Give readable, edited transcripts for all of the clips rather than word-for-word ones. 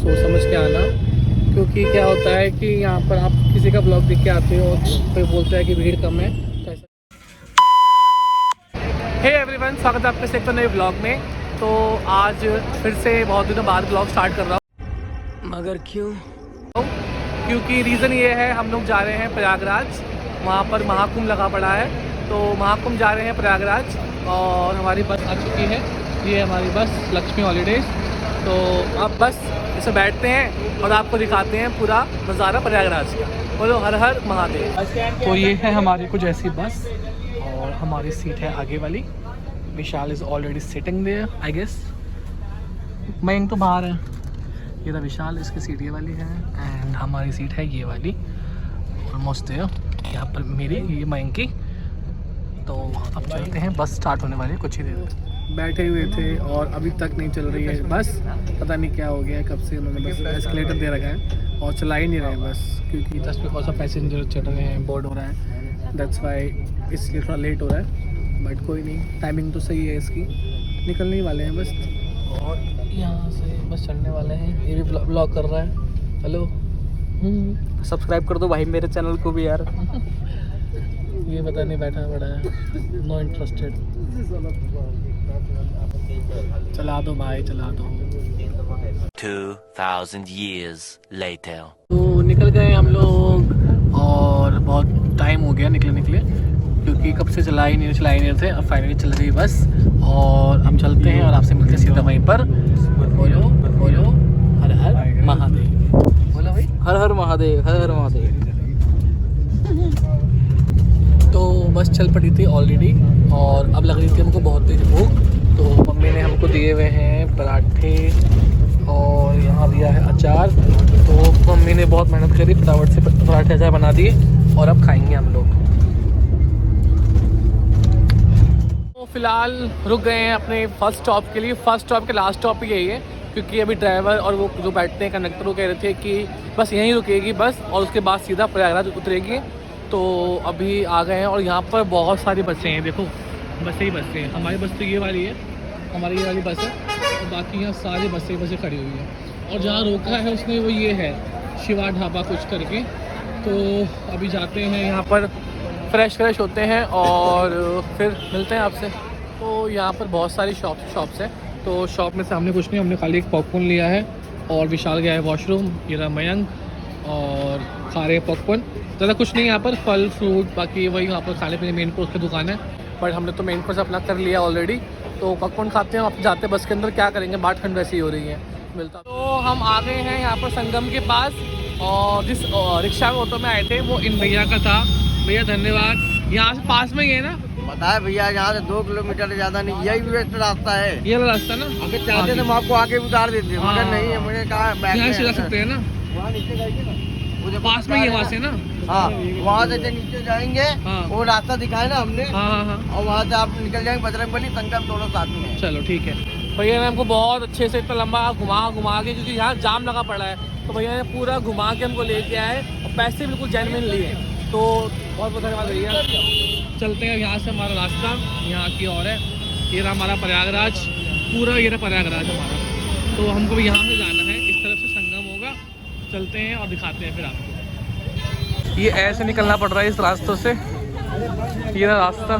सोच समझ के आना, क्योंकि क्या होता है कि यहाँ पर आप किसी का ब्लॉग देख के आते हो और कोई बोलता है कि भीड़ कम है। हे एवरीवन, स्वागत है आपके से एक तो नए ब्लॉग में। तो आज फिर से बहुत दिनों बाद ब्लॉग स्टार्ट कर रहा हूँ। मगर क्यों? क्योंकि रीज़न ये है, हम लोग जा रहे हैं प्रयागराज। वहाँ पर महाकुंभ लगा पड़ा है, तो महाकुंभ जा रहे हैं प्रयागराज और हमारी बस आ चुकी है। ये हमारी बस लक्ष्मी हॉलीडेज़। तो अब बस इसे बैठते हैं और आपको दिखाते हैं पूरा नज़ारा प्रयागराज का। बोलो हर हर महादेव। तो ये है हमारी कुछ ऐसी बस और हमारी सीट है आगे वाली। Vishal is already sitting there I guess. Mayank तो बाहर है। ये था विशाल, इसकी सीट ये वाली है एंड हमारी सीट है ये वाली ऑलमोस्ट है यहाँ पर मेरी, ये मयंक की। तो अब चलते हैं, बस स्टार्ट होने वाली है कुछ ही देर। बैठे हुए थे और अभी तक नहीं चल रही है बस। पता नहीं क्या हो गया है, कब से उन्होंने बस एस्केलेटर दे रखा है और चला ही नहीं रहे बस, क्योंकि जस्ट बिकॉज ऑफ पैसेंजर चढ़ रहे हैं, बोर्ड हो रहा है, दैट्स वाई इसलिए थोड़ा लेट हो रहा है। बट कोई नहीं, टाइमिंग तो सही है इसकी, निकलने ही वाले हैं बस। और यहाँ से बस चढ़ने वाले हैं। ये भी ब्लॉग कर रहा है। हेलो, सब्सक्राइब कर दो भाई मेरे चैनल को भी यार। ये पता नहीं बैठा पड़ा है, नो इंटरेस्टेड। चला दो भाई, चला दो। 2000 years later. तो निकल गए हम लोग और बहुत टाइम हो गया निकले, क्योंकि कब से चला ही नहीं रहे थे। अब फाइनली चल रही बस और हम चलते हैं और आपसे मिलते हैं सीधा वहीं पर। बोलो बोलो हर हर महादेव। बोलो भाई हर हर महादेव, हर हर महादेव। तो बस चल पड़ी थी ऑलरेडी और अब लग रही थी हमको बहुत तेज भूख। तो मम्मी ने हमको दिए हुए हैं पराठे और यहाँ दिया है अचार। तो मम्मी ने बहुत मेहनत करी, फटाफट से पराठे अचार बना दिए और अब खाएंगे हम लोग। तो फिलहाल रुक गए हैं अपने फर्स्ट स्टॉप के लिए। फर्स्ट स्टॉप के लास्ट स्टॉप ही यही है, क्योंकि अभी ड्राइवर और वो जो बैठते हैं कंडक्टर वो कह रहे थे कि बस यहीं रुकेगी बस और उसके बाद सीधा प्रयागराज उतरेगी। तो अभी आ गए हैं और यहाँ पर बहुत सारी बसें हैं। देखो बसें ही बसें हैं। हमारी बस तो ये वाली है, हमारी ये वाली बस है और बाकी यहाँ सारी बसें खड़ी हुई हैं। और जहाँ रोका है उसने वो ये है शिवा ढाबा कुछ करके। तो अभी जाते हैं यहाँ पर, फ्रेश होते हैं और फिर मिलते हैं आपसे। तो यहाँ पर बहुत सारी शॉप्स हैं। तो शॉप में से हमने कुछ नहीं, हमने खाली एक पॉपकॉर्न लिया है और विशाल गया है वॉशरूम। ये रहा मयंक और खा रहे पॉपकॉर्न। ज़्यादा कुछ नहीं यहाँ पर, फल फ्रूट बाकी वही यहाँ पर खाने पीने मेन कोर्स की दुकान है। बट हमने तो मेन कोर्स अपना कर लिया ऑलरेडी। तो पॉपकॉर्न खाते हैं, आप जाते बस के अंदर क्या करेंगे, बाट ठंड वैसी ही हो रही है। मिलता तो हम आ गए हैं यहाँ पर संगम के पास और जिस रिक्शा में ऑटो में आए थे वो इन भैया का था। भैया धन्यवाद। यहाँ से पास में ही है ना? पता है भैया, यहाँ से 2 किलोमीटर ज़्यादा नहीं, यही बेस्ट रास्ता है। ये वाला रास्ता ना, अगर चाहते तो हम आपको आगे उतार देते, मगर नहीं है, मुझे कहा यहाँ से जा सकते हैं ना, वहाँ नीचे जाएंगे ना, पास में ही है वहाँ से ना। हाँ, वहाँ से जो नीचे जाएंगे हाँ। वो रास्ता दिखाया ना हमने। हाँ। और वहाँ से आप निकल जाएंगे बजरंगबली संगम, दोनों साथ में है। चलो ठीक है। भैया ने हमको बहुत अच्छे से इतना लंबा घुमा के, क्योंकि यहाँ जाम लगा पड़ा है, तो भैया ने पूरा घुमा के हमको लेके आए और पैसे बिल्कुल जेन्युइन लिए। तो बहुत बहुत धन्यवाद भैया। चलते हैं यहाँ से, हमारा रास्ता यहाँ की और है। ये रहा हमारा प्रयागराज, पूरा ये रहा प्रयागराज हमारा। तो हमको भी यहाँ से जाना है, इस तरफ से संगम होगा। चलते हैं और दिखाते हैं फिर आपको। ये ऐसे निकलना पड़ रहा है इस रास्तों से, ये रहा रास्ता।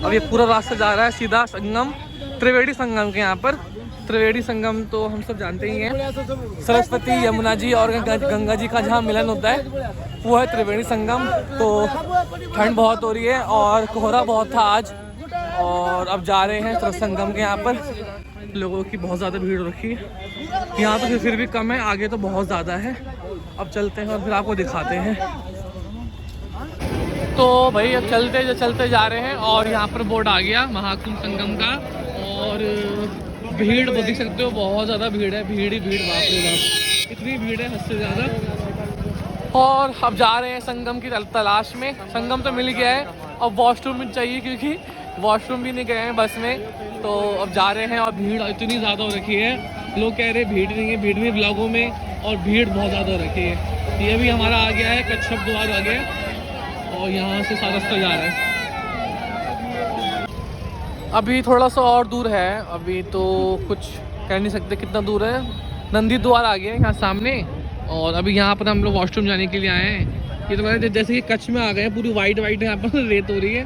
और ये पूरा रास्ता जा रहा है सीधा संगम, त्रिवेणी संगम के यहाँ पर। त्रिवेणी संगम तो हम सब जानते ही हैं, सरस्वती यमुना जी और गंगा जी का जहाँ मिलन होता है वो है त्रिवेणी संगम। तो ठंड बहुत हो रही है और कोहरा बहुत था आज, और अब जा रहे हैं संगम के यहाँ पर। लोगों की बहुत ज़्यादा भीड़ हो रखी है यहाँ तो, फिर भी कम है, आगे तो बहुत ज़्यादा है। अब चलते हैं और फिर आपको दिखाते हैं। तो भाई अब चलते जा रहे हैं और यहाँ पर बोर्ड आ गया महाकुंभ संगम का। और भीड़ देख सकते हो, बहुत ज़्यादा भीड़ है, भीड़ ही भीड़, बाप रे बाप इतनी भीड़ है हद से ज़्यादा। और अब जा रहे हैं संगम की तलाश में। संगम तो मिल गया है, अब वॉशरूम भी चाहिए क्योंकि वॉशरूम भी नहीं गए हैं बस में। तो अब जा रहे हैं और भीड़ इतनी ज़्यादा हो रखी है, लोग कह रहे हैं भीड़ नहीं है, भीड़ नहीं ब्लॉगों में, और भीड़ बहुत ज़्यादा हो रखी है। ये भी हमारा आ गया है कच्छप द्वार आ गया और यहाँ से सारा रास्ता जा रहा है। अभी थोड़ा सा और दूर है, अभी तो कुछ कह नहीं सकते कितना दूर है, नंदी द्वार आ गए हैं यहाँ सामने। और अभी यहाँ पर हम लोग वॉशरूम जाने के लिए आए हैं। ये तो जैसे कि कच्छ में आ गए हैं, पूरी वाइट वाइट यहाँ पर रेत हो रही है।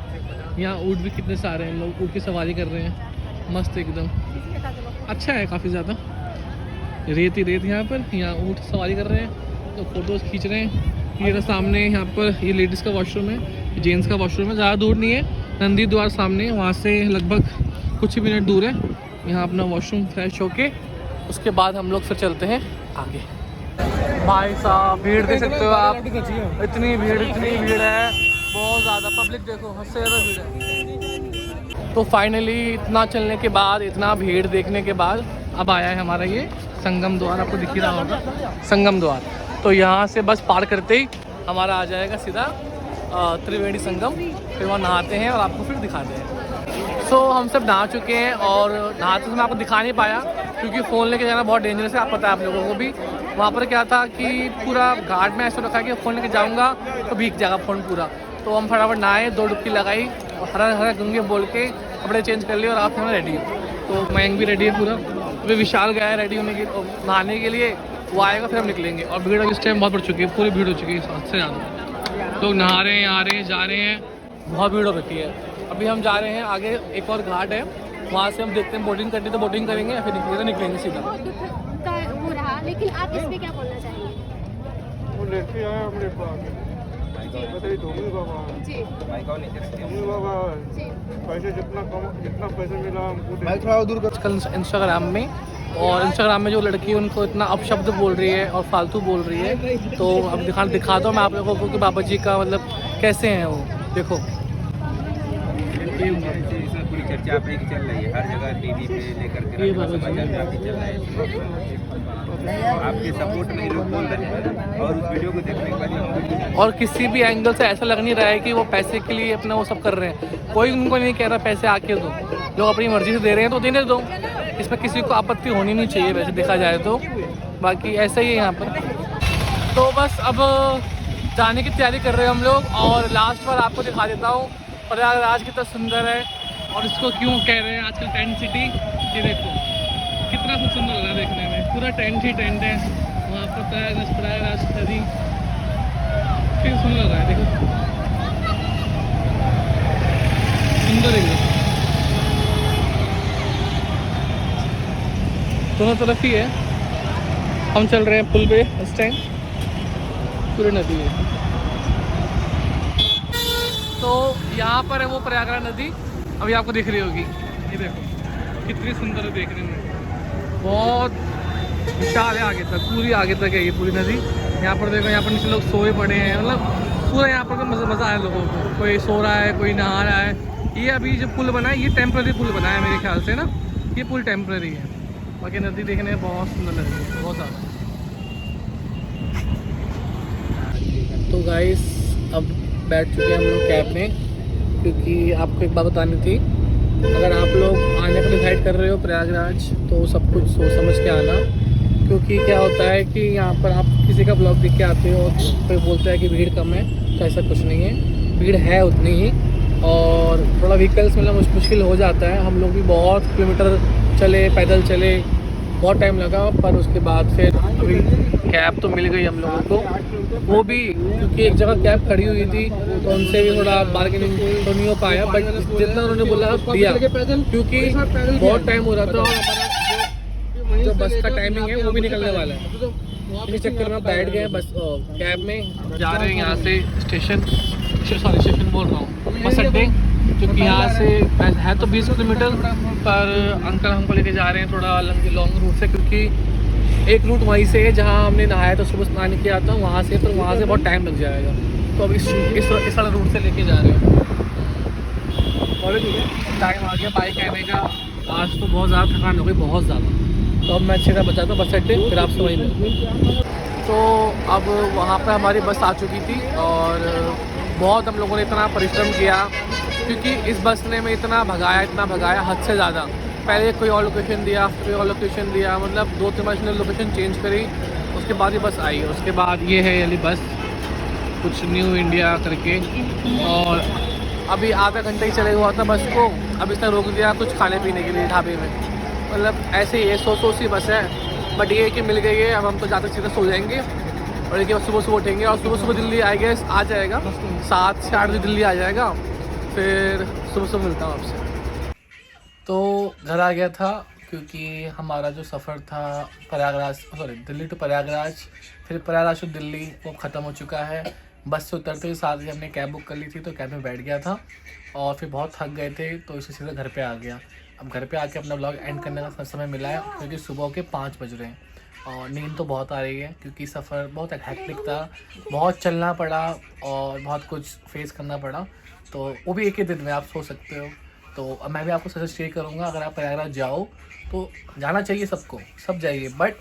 यहाँ ऊँट भी कितने सारे हैं, लोग ऊँट की सवारी कर रहे हैं, मस्त एकदम अच्छा है, काफ़ी ज़्यादा रेत ही रेत यहाँ पर। यहाँ ऊँट सवारी कर रहे हैं, तो फोटोज़ खींच रहे हैं। ये सामने यहाँ पर ये लेडीज़ का वॉशरूम है, जेंट्स का वॉशरूम है, ज़्यादा दूर नहीं है, नंदी द्वार सामने, वहाँ से लगभग कुछ ही मिनट दूर है। यहाँ अपना वॉशरूम फ्रेश होके उसके बाद हम लोग फिर चलते हैं आगे। भाई साहब भीड़ देख सकते हो आप, इतनी भीड़ है, बहुत ज़्यादा पब्लिक देखो, हद से ज़्यादा भीड़ है। तो फाइनली इतना चलने के बाद, इतना भीड़ देखने के बाद अब आया है हमारा ये संगम द्वार, आपको दिख ही रहा होगा संगम द्वार। तो यहाँ से बस पार करते ही हमारा आ जाएगा सीधा त्रिवेणी संगम, फिर वहाँ नहाते हैं और आपको फिर दिखाते हैं। सो हम सब नहा चुके हैं और नहाते समय आपको दिखा नहीं पाया क्योंकि फ़ोन लेके जाना बहुत डेंजरस है, आप पता है आप लोगों को भी। वहाँ पर क्या था कि पूरा घाट में ऐसा रखा कि फ़ोन लेके जाऊँगा तो भीग जाएगा फ़ोन पूरा। तो हम फटाफट नहाए, 2 डुबकी लगाई और हरा हरा गंगे बोल के कपड़े चेंज कर लिए और आप हमें रेडी हो। तो मयंक भी रेडी है पूरा, अभी विशाल गया है रेडी होने के नहाने के लिए, वो आएगा फिर हम निकलेंगे। और भीड़ इस टाइम बहुत बढ़ चुकी है, पूरी भीड़ हो चुकी है, सबसे ज़्यादा लोग नहा रहे हैं, आ रहे हैं, जा रहे हैं, बहुत भीड़ हो रखी है। अभी हम जा रहे हैं आगे, एक और घाट है, वहाँ से हम देखते हैं बोटिंग करनी तो बोटिंग करेंगे, फिर निकलेंगे सीधा। वो रहा, लेकिन आप इस पे क्या बोलना चाहेंगे? वो लेके आया हमने जी बाबा जी पैसे जितना पैसे मिला हमको कल इंस्टाग्राम में, और इंस्टाग्राम में जो लड़की है उनको इतना अपशब्द बोल रही है और फालतू बोल रही है। तो अब दिखा दो मैं आप लोगों को कि बाबा जी का मतलब कैसे हैं वो, देखो। पूरी चर्चा आप ही की चल रही है, हर जगह टीवी पे लेकर के समाचार में आपकी चल रहा है, आपके सपोर्ट में ही लोग बोल रहे हैं। और उस वीडियो को देखने के बाद हम और किसी भी एंगल से ऐसा लग नहीं रहा है कि वो पैसे के लिए अपना वो सब कर रहे हैं, कोई उनको नहीं कह रहा पैसे आके दो, लोग अपनी मर्जी से दे रहे हैं तो देने दो, इसमें किसी को आपत्ति होनी नहीं चाहिए वैसे देखा जाए तो। बाकी ऐसा ही है यहाँ पर। तो बस अब जाने की तैयारी कर रहे हैं हम लोग, और लास्ट बार आपको दिखा देता हूँ प्रयागराज कितना सुंदर है और इसको क्यों कह रहे हैं आजकल टेंट सिटी। ये देखो कितना कुछ सुंदर लग रहा है देखने में, पूरा टेंट ही टेंट है वहाँ पर, प्रयागराज नदी कितना सुंदर लग रहा है, देखो सुंदर एकदम, दोनों तरफ ही है। हम चल रहे हैं पुल पे इस टाइम, पूरी नदी है। तो यहाँ पर है वो प्रयागराज नदी, अभी आपको दिख रही होगी, ये देखो कितनी सुंदर है देखने में, बहुत विशाल है आगे तक, पूरी आगे तक है ये पूरी नदी। यहाँ पर देखो, यहाँ पर नीचे लोग सोए पड़े हैं, मतलब पूरा यहाँ पर मज़ा आया लोगों को, कोई सो रहा है, कोई नहा रहा है। ये अभी जो पुल बना है ये टेम्प्रेरी पुल बना है मेरे ख्याल से ना, ये पुल टेम्प्रेरी है। बाकी नदी देखने में बहुत सुंदर लग रही है, बहुत ज़्यादा। तो गाइस अब बैठ चुके हैं हम लोग कैब में, क्योंकि आपको एक बात बतानी थी, अगर आप लोग आने का डिसाइड कर रहे हो प्रयागराज तो सब कुछ सोच समझ के आना, क्योंकि क्या होता है कि यहाँ पर आप किसी का ब्लॉग देख के आते हो और कोई बोलता है कि भीड़ कम है, तो ऐसा कुछ नहीं है, भीड़ है उतनी ही, और थोड़ा व्हीकल्स मतलब मुश्किल हो जाता है। हम लोग भी बहुत किलोमीटर चले, पैदल चले, बहुत टाइम लगा, पर उसके बाद फिर अभी कैब तो मिल गई हम लोगों को, वो भी क्योंकि एक जगह कैब खड़ी हुई थी तो उनसे भी थोड़ा बार्गेनिंग तो नहीं हो पाया, बट जितना उन्होंने बोला दिया, क्योंकि बहुत टाइम हो रहा था और हमारा जो बस का टाइमिंग है वो भी निकलने वाला है। इसी चक्कर में बैठ गए बस कैब में, जा रहे हैं यहाँ से स्टेशन बोल रहा हूँ, बस अड्डे, क्योंकि यहाँ से है तो 20 किलोमीटर, पर अंकल हमको लेके जा रहे हैं थोड़ा लॉन्ग रूट से, क्योंकि एक रूट वहीं से है जहाँ हमने नहाया तो सुबह स्नान किया था वहाँ से, तो वहाँ से बहुत टाइम लग जाएगा, तो अब इस वाला रूट से लेके जा रहे हैं। और टाइम आ गया बाइक आने का, आज तो बहुत ज़्यादा थकान हो गई, बहुत ज़्यादा। तो अब मैं 6 बचा था बस अड्डे, फिर आपसे वहीं मिलूँ। तो अब वहाँ पर हमारी बस आ चुकी थी और बहुत हम लोगों ने इतना परिश्रम किया, क्योंकि इस बस ने में इतना भगाया हद से ज़्यादा। पहले कोई और लोकेशन दिया, फिर और लोकेशन दिया, मतलब 2-3 बार ने लोकेशन चेंज करी, उसके बाद ये बस आई। उसके बाद ये है वाली बस, कुछ न्यू इंडिया करके, और अभी आधा घंटा ही चले हुआ था बस को, अब इसने रोक दिया कुछ खाने पीने के लिए ढाबे में, मतलब ऐसे ही 100 सी बस है, बट ये है कि मिल गई है। अब हम तो ज़्यादा सीधे सो जाएंगे और एक सुबह सुबह उठेंगे और सुबह सुबह दिल्ली आई गेस आ जाएगा, 7 से 8 बजे दिल्ली आ जाएगा। फिर सुबह सुबह मिलता हूँ आपसे। तो घर आ गया था क्योंकि हमारा जो सफ़र था दिल्ली टू प्रयागराज, फिर प्रयागराज टू दिल्ली, वो ख़त्म हो चुका है। बस से उतरते ही साथ ही हमने कैब बुक कर ली थी, तो कैब में बैठ गया था और फिर बहुत थक गए थे, तो इसी सीधे घर पे आ गया। अब घर पे आके अपना व्लॉग एंड करने का समय मिला है क्योंकि सुबह के 5 बज रहे हैं और नींद तो बहुत आ रही है क्योंकि सफ़र बहुत हेक्टिक था, बहुत चलना पड़ा और बहुत कुछ फेस करना पड़ा। तो वो भी एक ही दिन में आप सो सकते हो। तो अब मैं भी आपको सजेस्ट ये करूँगा, अगर आप प्रयागराज जाओ तो जाना चाहिए सबको, सब जाइए, बट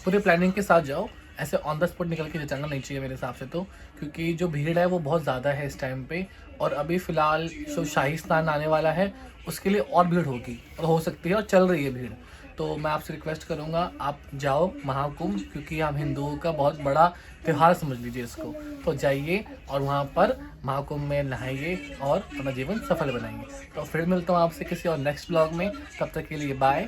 पूरी प्लानिंग के साथ जाओ। ऐसे ऑन द स्पॉट निकल के जाना नहीं चाहिए मेरे हिसाब से, तो क्योंकि जो भीड़ है वो बहुत ज़्यादा है इस टाइम पे, और अभी फ़िलहाल जो शाही स्नान आने वाला है उसके लिए और भीड़ होगी और हो सकती है और चल रही है भीड़। तो मैं आपसे रिक्वेस्ट करूँगा आप जाओ महाकुंभ, क्योंकि हम हिंदुओं का बहुत बड़ा त्यौहार समझ लीजिए इसको। तो जाइए और वहाँ पर महाकुंभ में नहाइए और अपना जीवन सफल बनाइए। तो फिर मिलता हूँ आपसे किसी और नेक्स्ट ब्लॉग में, तब तक के लिए बाय।